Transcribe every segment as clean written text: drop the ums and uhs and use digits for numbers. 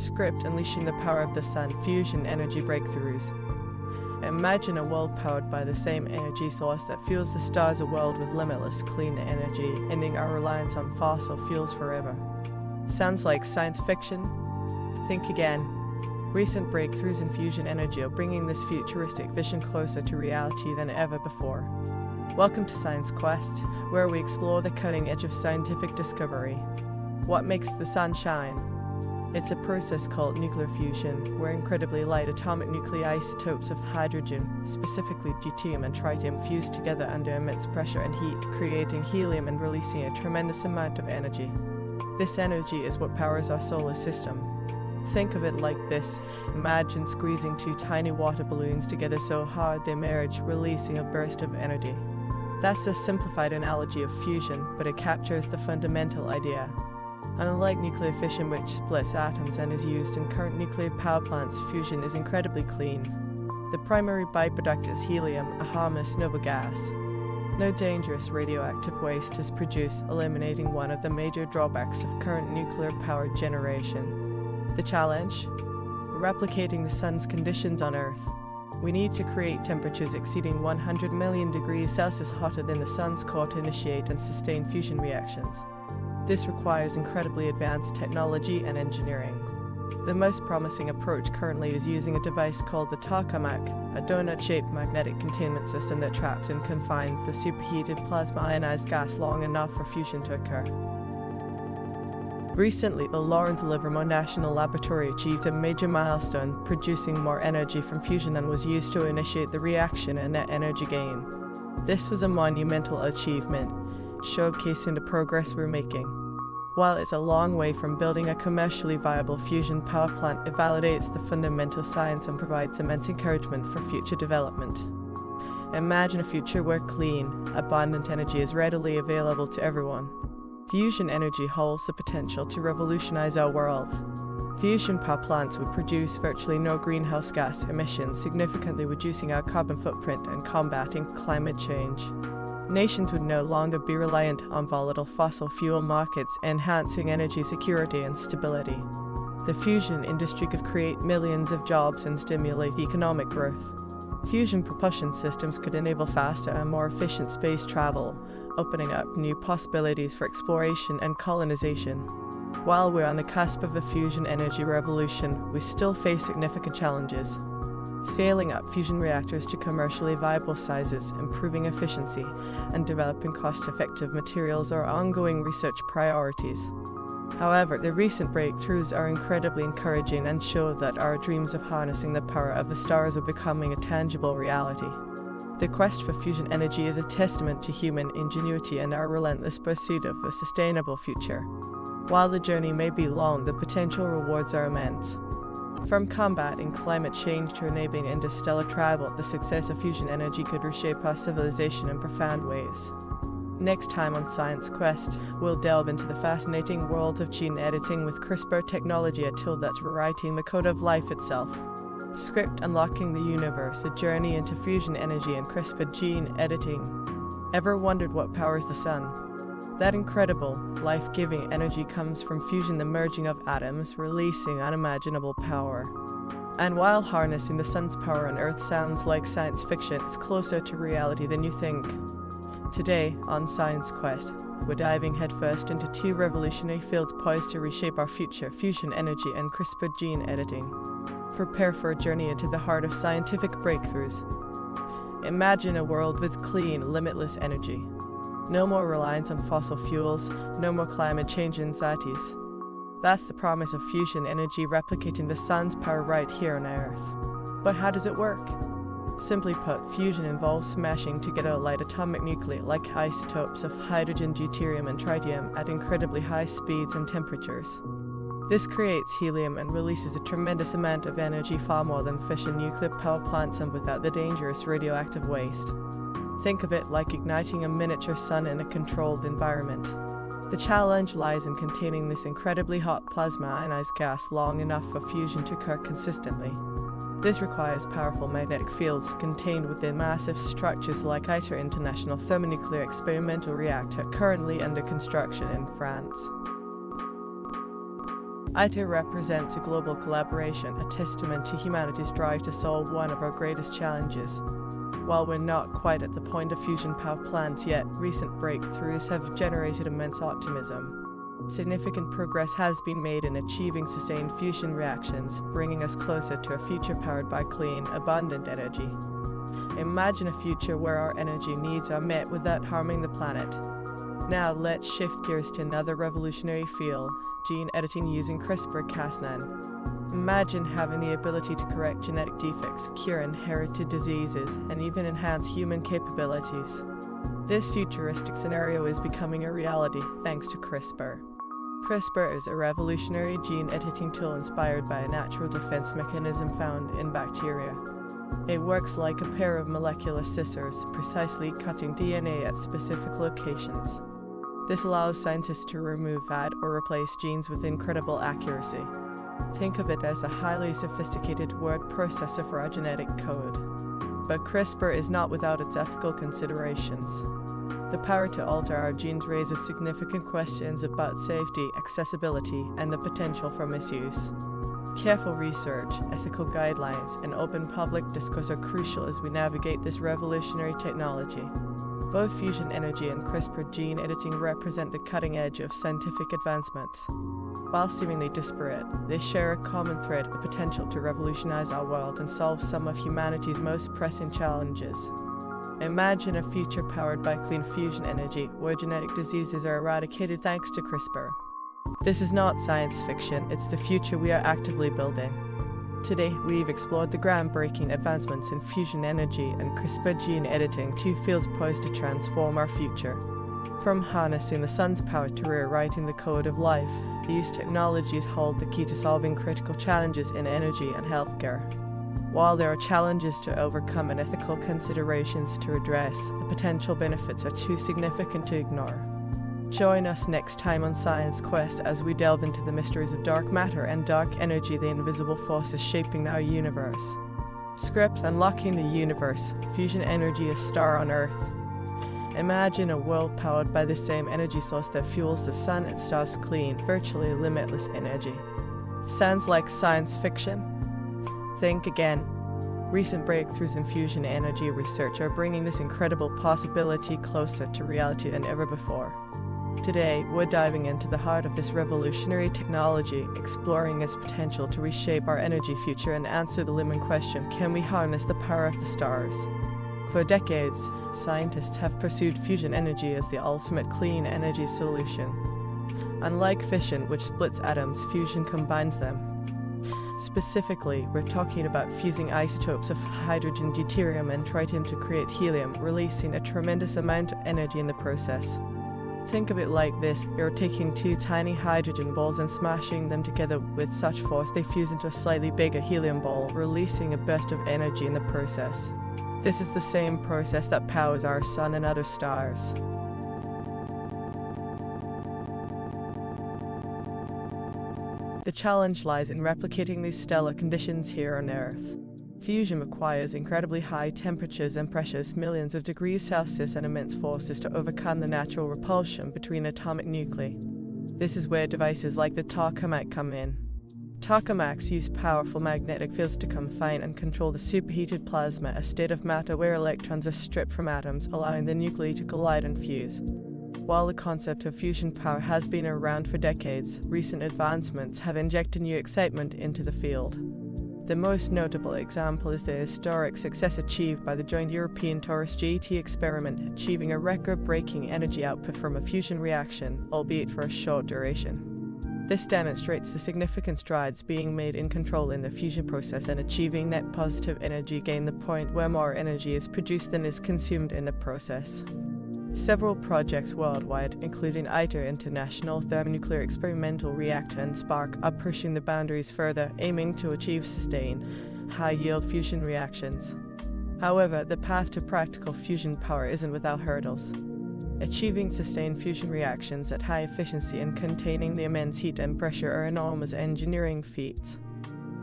Script: Unleashing the Power of the Sun, Fusion Energy Breakthroughs. Imagine a world powered by the same energy source that fuels the stars, a world with limitless clean energy, ending our reliance on fossil fuels forever. Sounds like science fiction? Think again. Recent breakthroughs in fusion energy are bringing this futuristic vision closer to reality than ever before. Welcome to Science Quest, where we explore the cutting edge of scientific discovery. What makes the sun shine? It's a process called nuclear fusion, where incredibly light atomic nuclei isotopes of hydrogen, specifically deuterium and tritium, fuse together under immense pressure and heat, creating helium and releasing a tremendous amount of energy. This energy is what powers our solar system. Think of it like this. Imagine squeezing two tiny water balloons together so hard they merge, releasing a burst of energy. That's a simplified analogy of fusion, but it captures the fundamental idea. Unlike nuclear fission, which splits atoms and is used in current nuclear power plants, fusion is incredibly clean. The primary byproduct is helium, a harmless noble gas. No dangerous radioactive waste is produced, eliminating one of the major drawbacks of current nuclear power generation. The challenge? Replicating the sun's conditions on Earth. We need to create temperatures exceeding 100 million degrees Celsius hotter than the sun's core to initiate and sustain fusion reactions. This requires incredibly advanced technology and engineering. The most promising approach currently is using a device called the tokamak, a donut-shaped magnetic containment system that traps and confines the superheated plasma ionized gas long enough for fusion to occur. Recently, the Lawrence Livermore National Laboratory achieved a major milestone, producing more energy from fusion than was used to initiate the reaction and net energy gain. This was a monumental achievement, showcasing the progress we're making. While it's a long way from building a commercially viable fusion power plant, it validates the fundamental science and provides immense encouragement for future development. Imagine a future where clean, abundant energy is readily available to everyone. Fusion energy holds the potential to revolutionize our world. Fusion power plants would produce virtually no greenhouse gas emissions, significantly reducing our carbon footprint and combating climate change. Nations would no longer be reliant on volatile fossil fuel markets, enhancing energy security and stability. The fusion industry could create millions of jobs and stimulate economic growth. Fusion propulsion systems could enable faster and more efficient space travel, opening up new possibilities for exploration and colonization. While we're on the cusp of the fusion energy revolution, we still face significant challenges. Scaling up fusion reactors to commercially viable sizes, improving efficiency, and developing cost-effective materials are ongoing research priorities. However, the recent breakthroughs are incredibly encouraging and show that our dreams of harnessing the power of the stars are becoming a tangible reality. The quest for fusion energy is a testament to human ingenuity and our relentless pursuit of a sustainable future. While the journey may be long, the potential rewards are immense. From combating climate change to enabling interstellar travel, the success of fusion energy could reshape our civilization in profound ways. Next time on Science Quest, we'll delve into the fascinating world of gene editing with CRISPR technology, a tool that's rewriting the code of life itself. Script: Unlocking the Universe, a journey into fusion energy and CRISPR gene editing. Ever wondered what powers the sun? That incredible, life-giving energy comes from fusion, the merging of atoms, releasing unimaginable power. And while harnessing the sun's power on Earth sounds like science fiction, it's closer to reality than you think. Today, on Science Quest, we're diving headfirst into two revolutionary fields poised to reshape our future: fusion energy and CRISPR gene editing. Prepare for a journey into the heart of scientific breakthroughs. Imagine a world with clean, limitless energy. No more reliance on fossil fuels, no more climate change anxieties. That's the promise of fusion energy, replicating the sun's power right here on Earth. But how does it work? Simply put, fusion involves smashing together light atomic nuclei like isotopes of hydrogen, deuterium, and tritium at incredibly high speeds and temperatures. This creates helium and releases a tremendous amount of energy, far more than fission nuclear power plants, and without the dangerous radioactive waste. Think of it like igniting a miniature sun in a controlled environment. The challenge lies in containing this incredibly hot plasma ionized gas long enough for fusion to occur consistently. This requires powerful magnetic fields contained within massive structures like ITER International Thermonuclear Experimental Reactor, currently under construction in France. ITER represents a global collaboration, a testament to humanity's drive to solve one of our greatest challenges. While we're not quite at the point of fusion power plants yet, recent breakthroughs have generated immense optimism. Significant progress has been made in achieving sustained fusion reactions, bringing us closer to a future powered by clean, abundant energy. Imagine a future where our energy needs are met without harming the planet. Now let's shift gears to another revolutionary field, gene editing using CRISPR-Cas9. Imagine having the ability to correct genetic defects, cure inherited diseases, and even enhance human capabilities. This futuristic scenario is becoming a reality thanks to CRISPR. CRISPR is a revolutionary gene editing tool inspired by a natural defense mechanism found in bacteria. It works like a pair of molecular scissors, precisely cutting DNA at specific locations. This allows scientists to remove, add, or replace genes with incredible accuracy. Think of it as a highly sophisticated word processor for our genetic code. But CRISPR is not without its ethical considerations. The power to alter our genes raises significant questions about safety, accessibility, and the potential for misuse. Careful research, ethical guidelines, and open public discourse are crucial as we navigate this revolutionary technology. Both fusion energy and CRISPR gene editing represent the cutting edge of scientific advancement. While seemingly disparate, they share a common thread, the potential to revolutionize our world and solve some of humanity's most pressing challenges. Imagine a future powered by clean fusion energy, where genetic diseases are eradicated thanks to CRISPR. This is not science fiction, it's the future we are actively building. Today, we've explored the groundbreaking advancements in fusion energy and CRISPR gene editing, two fields poised to transform our future. From harnessing the sun's power to rewriting the code of life, these technologies hold the key to solving critical challenges in energy and healthcare. While there are challenges to overcome and ethical considerations to address, the potential benefits are too significant to ignore. Join us next time on Science Quest as we delve into the mysteries of dark matter and dark energy, the invisible forces shaping our universe. Script: Unlocking the Universe. Fusion energy, a star on Earth. Imagine a world powered by the same energy source that fuels the sun and stars, clean, virtually limitless energy. Sounds like science fiction? Think again. Recent breakthroughs in fusion energy research are bringing this incredible possibility closer to reality than ever before. Today, we're diving into the heart of this revolutionary technology, exploring its potential to reshape our energy future and answer the looming question: can we harness the power of the stars? For decades, scientists have pursued fusion energy as the ultimate clean energy solution. Unlike fission, which splits atoms, fusion combines them. Specifically, we're talking about fusing isotopes of hydrogen, deuterium, and tritium to create helium, releasing a tremendous amount of energy in the process. Think of it like this: you're taking two tiny hydrogen balls and smashing them together with such force they fuse into a slightly bigger helium ball, releasing a burst of energy in the process. This is the same process that powers our sun and other stars. The challenge lies in replicating these stellar conditions here on Earth. Fusion requires incredibly high temperatures and pressures, millions of degrees Celsius, and immense forces to overcome the natural repulsion between atomic nuclei. This is where devices like the tokamak come in. Tokamaks use powerful magnetic fields to confine and control the superheated plasma, a state of matter where electrons are stripped from atoms, allowing the nuclei to collide and fuse. While the concept of fusion power has been around for decades, recent advancements have injected new excitement into the field. The most notable example is the historic success achieved by the joint European Torus GT experiment, achieving a record-breaking energy output from a fusion reaction, albeit for a short duration. This demonstrates the significant strides being made in controlling the fusion process and achieving net positive energy gain, the point where more energy is produced than is consumed in the process. Several projects worldwide, including ITER International Thermonuclear Experimental Reactor and SPARC, are pushing the boundaries further, aiming to achieve sustained, high-yield fusion reactions. However, the path to practical fusion power isn't without hurdles. Achieving sustained fusion reactions at high efficiency and containing the immense heat and pressure are enormous engineering feats.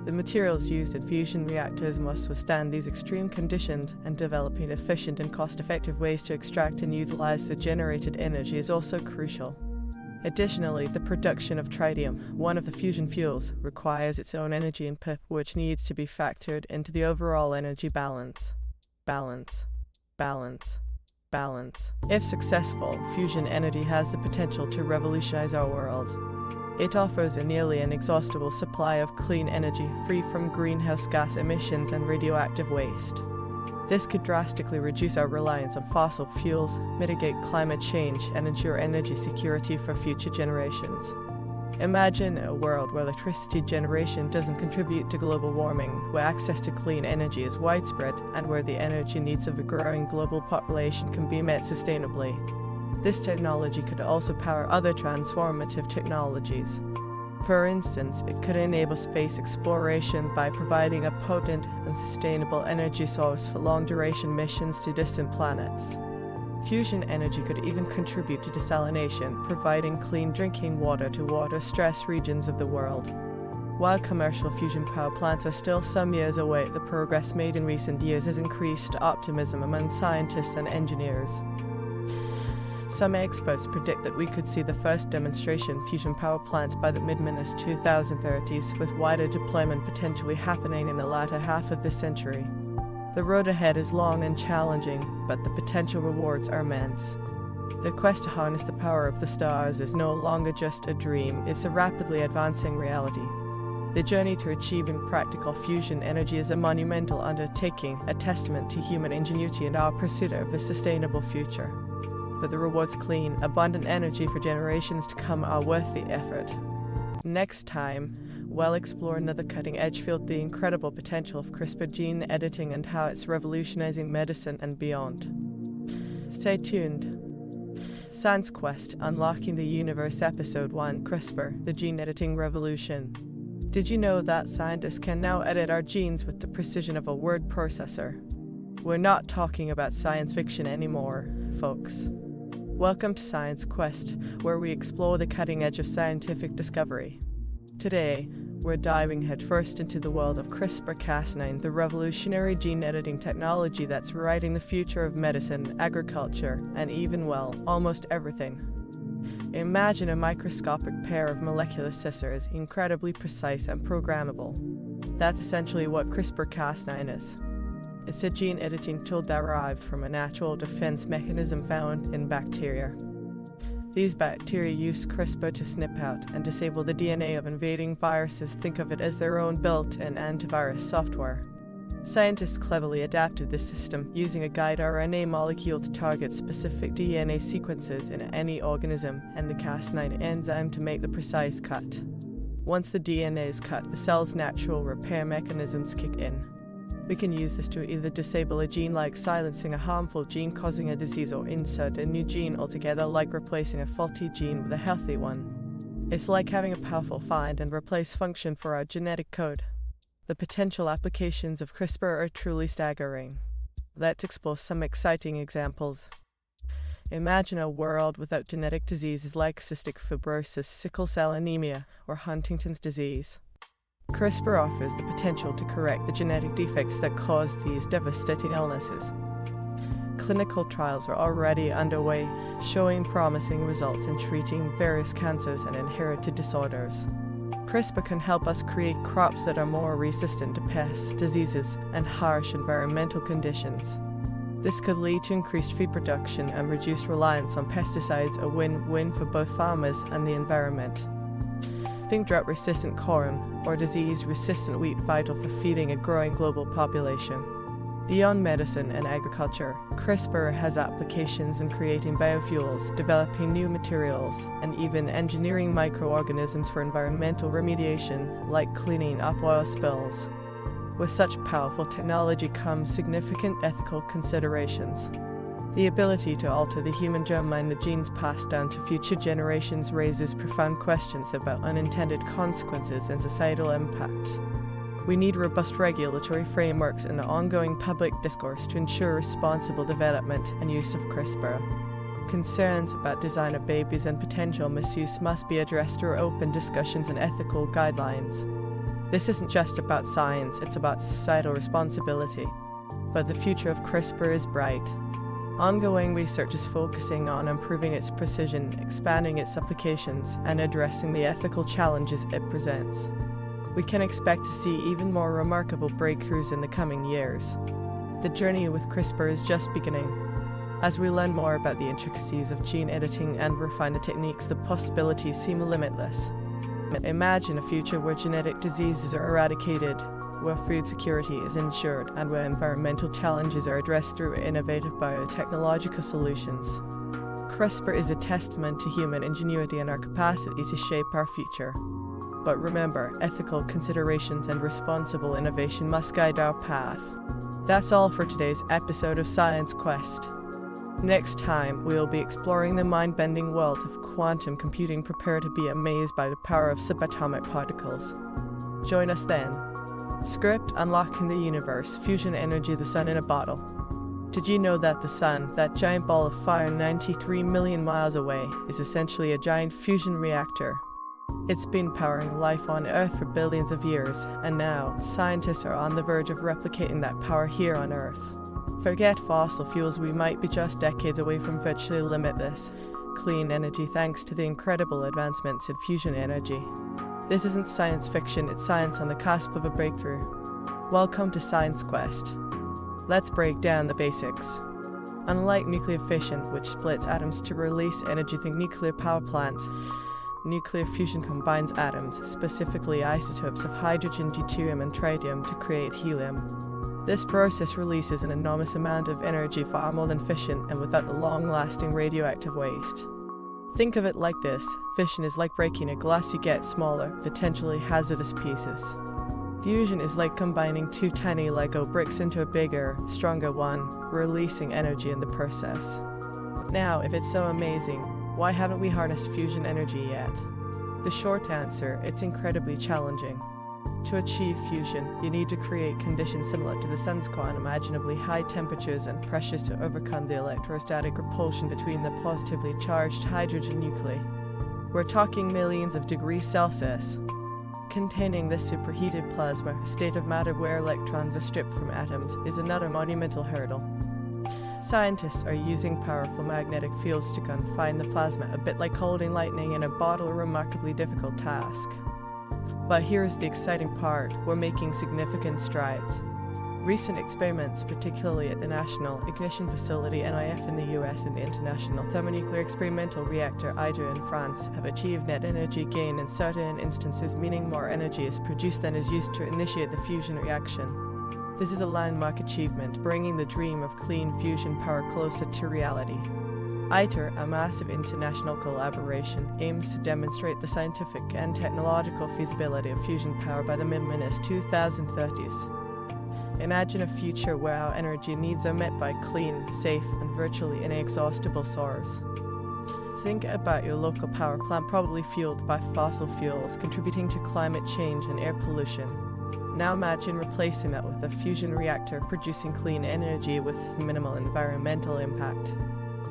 The materials used in fusion reactors must withstand these extreme conditions, and developing efficient and cost-effective ways to extract and utilize the generated energy is also crucial. Additionally, the production of tritium, one of the fusion fuels, requires its own energy input, which needs to be factored into the overall energy balance. Balance. If successful, fusion energy has the potential to revolutionize our world. It offers a nearly inexhaustible supply of clean energy, free from greenhouse gas emissions and radioactive waste. This could drastically reduce our reliance on fossil fuels, mitigate climate change, and ensure energy security for future generations. Imagine a world where electricity generation doesn't contribute to global warming, where access to clean energy is widespread, and where the energy needs of a growing global population can be met sustainably. This technology could also power other transformative technologies. For instance, it could enable space exploration by providing a potent and sustainable energy source for long-duration missions to distant planets. Fusion energy could even contribute to desalination, providing clean drinking water to water-stressed regions of the world. While commercial fusion power plants are still some years away, the progress made in recent years has increased optimism among scientists and engineers. Some experts predict that we could see the first demonstration fusion power plants by the mid-2030s, with wider deployment potentially happening in the latter half of this century. The road ahead is long and challenging, but the potential rewards are immense. The quest to harness the power of the stars is no longer just a dream, it's a rapidly advancing reality. The journey to achieving practical fusion energy is a monumental undertaking, a testament to human ingenuity and our pursuit of a sustainable future. But the rewards, clean, abundant energy for generations to come, are worth the effort. Next time, we'll explore another cutting-edge field, the incredible potential of CRISPR gene editing and how it's revolutionizing medicine and beyond. Stay tuned. Science Quest: Unlocking the Universe Episode 1: CRISPR, the Gene Editing Revolution. Did you know that scientists can now edit our genes with the precision of a word processor? We're not talking about science fiction anymore, folks. Welcome to Science Quest, where we explore the cutting edge of scientific discovery. Today, we're diving headfirst into the world of CRISPR-Cas9, the revolutionary gene editing technology that's rewriting the future of medicine, agriculture, and even, well, almost everything. Imagine a microscopic pair of molecular scissors, incredibly precise and programmable. That's essentially what CRISPR-Cas9 is. It's a gene editing tool derived from a natural defense mechanism found in bacteria. These bacteria use CRISPR to snip out and disable the DNA of invading viruses. Think of it as their own built-in antivirus software. Scientists cleverly adapted this system, using a guide RNA molecule to target specific DNA sequences in any organism and the Cas9 enzyme to make the precise cut. Once the DNA is cut, the cell's natural repair mechanisms kick in. We can use this to either disable a gene, like silencing a harmful gene causing a disease, or insert a new gene altogether, like replacing a faulty gene with a healthy one. It's like having a powerful find and replace function for our genetic code. The potential applications of CRISPR are truly staggering. Let's explore some exciting examples. Imagine a world without genetic diseases like cystic fibrosis, sickle cell anemia, or Huntington's disease. CRISPR offers the potential to correct the genetic defects that cause these devastating illnesses. Clinical trials are already underway, showing promising results in treating various cancers and inherited disorders. CRISPR can help us create crops that are more resistant to pests, diseases, and harsh environmental conditions. This could lead to increased feed production and reduced reliance on pesticides, a win-win for both farmers and the environment. Think drought-resistant corn or disease-resistant wheat, vital for feeding a growing global population. Beyond medicine and agriculture, CRISPR has applications in creating biofuels, developing new materials, and even engineering microorganisms for environmental remediation, like cleaning up oil spills. With such powerful technology comes significant ethical considerations. The ability to alter the human germ and the genes passed down to future generations raises profound questions about unintended consequences and societal impact. We need robust regulatory frameworks and ongoing public discourse to ensure responsible development and use of CRISPR. Concerns about design of babies and potential misuse must be addressed through open discussions and ethical guidelines. This isn't just about science, it's about societal responsibility. But the future of CRISPR is bright. Ongoing research is focusing on improving its precision, expanding its applications, and addressing the ethical challenges it presents. We can expect to see even more remarkable breakthroughs in the coming years. The journey with CRISPR is just beginning. As we learn more about the intricacies of gene editing and refine the techniques, the possibilities seem limitless. Imagine a future where genetic diseases are eradicated, where food security is ensured, and where environmental challenges are addressed through innovative biotechnological solutions. CRISPR is a testament to human ingenuity and our capacity to shape our future. But remember, ethical considerations and responsible innovation must guide our path. That's all for today's episode of Science Quest. Next time, we'll be exploring the mind-bending world of quantum computing. Prepare to be amazed by the power of subatomic particles. Join us then. Script: Unlocking the Universe, Fusion Energy, the Sun in a Bottle. Did you know that the Sun, that giant ball of fire 93 million miles away, is essentially a giant fusion reactor? It's been powering life on Earth for billions of years, and now, scientists are on the verge of replicating that power here on Earth. Forget fossil fuels, we might be just decades away from virtually limitless clean energy thanks to the incredible advancements in fusion energy. This isn't science fiction, it's science on the cusp of a breakthrough. Welcome to Science Quest. Let's break down the basics. Unlike nuclear fission, which splits atoms to release energy, think nuclear power plants. Nuclear fusion combines atoms, specifically isotopes of hydrogen, deuterium, and tritium, to create helium. This process releases an enormous amount of energy, far more than fission, and without the long-lasting radioactive waste. Think of it like this: fission is like breaking a glass, you get smaller, potentially hazardous pieces. Fusion is like combining two tiny Lego bricks into a bigger, stronger one, releasing energy in the process. Now, if it's so amazing, why haven't we harnessed fusion energy yet? The short answer: it's incredibly challenging. To achieve fusion, you need to create conditions similar to the Sun's core, unimaginably high temperatures and pressures to overcome the electrostatic repulsion between the positively charged hydrogen nuclei. We're talking millions of degrees Celsius. Containing this superheated plasma, a state of matter where electrons are stripped from atoms, is another monumental hurdle. Scientists are using powerful magnetic fields to confine the plasma, a bit like holding lightning in a bottle, a remarkably difficult task. But here's the exciting part: we're making significant strides. Recent experiments, particularly at the National Ignition Facility (NIF) in the US and the International Thermonuclear Experimental Reactor (ITER) in France, have achieved net energy gain in certain instances, meaning more energy is produced than is used to initiate the fusion reaction. This is a landmark achievement, bringing the dream of clean fusion power closer to reality. ITER, a massive international collaboration, aims to demonstrate the scientific and technological feasibility of fusion power by the mid-2030s. Imagine a future where our energy needs are met by clean, safe, and virtually inexhaustible sources. Think about your local power plant, probably fueled by fossil fuels, contributing to climate change and air pollution. Now imagine replacing that with a fusion reactor, producing clean energy with minimal environmental impact.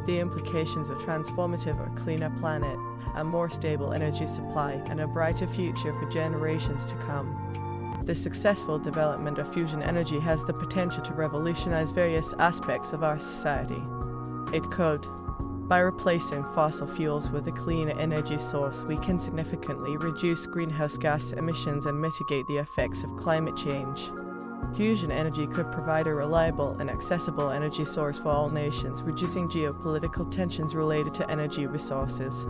The implications are transformative: a cleaner planet, a more stable energy supply, and a brighter future for generations to come. The successful development of fusion energy has the potential to revolutionize various aspects of our society. It could. By replacing fossil fuels with a clean energy source, we can significantly reduce greenhouse gas emissions and mitigate the effects of climate change. Fusion energy could provide a reliable and accessible energy source for all nations, reducing geopolitical tensions related to energy resources.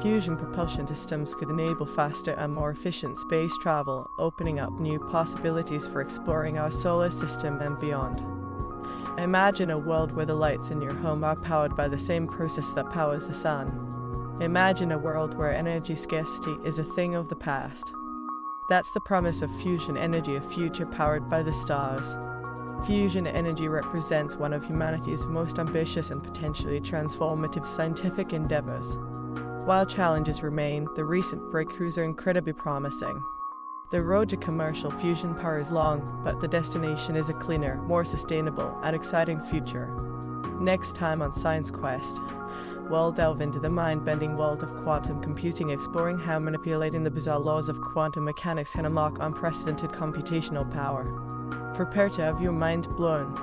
Fusion propulsion systems could enable faster and more efficient space travel, opening up new possibilities for exploring our solar system and beyond. Imagine a world where the lights in your home are powered by the same process that powers the sun. Imagine a world where energy scarcity is a thing of the past. That's the promise of fusion energy, a future powered by the stars. Fusion energy represents one of humanity's most ambitious and potentially transformative scientific endeavors. While challenges remain, the recent breakthroughs are incredibly promising. The road to commercial fusion power is long, but the destination is a cleaner, more sustainable, and exciting future. Next time on Science Quest, we'll delve into the mind-bending world of quantum computing, exploring how manipulating the bizarre laws of quantum mechanics can unlock unprecedented computational power. Prepare to have your mind blown.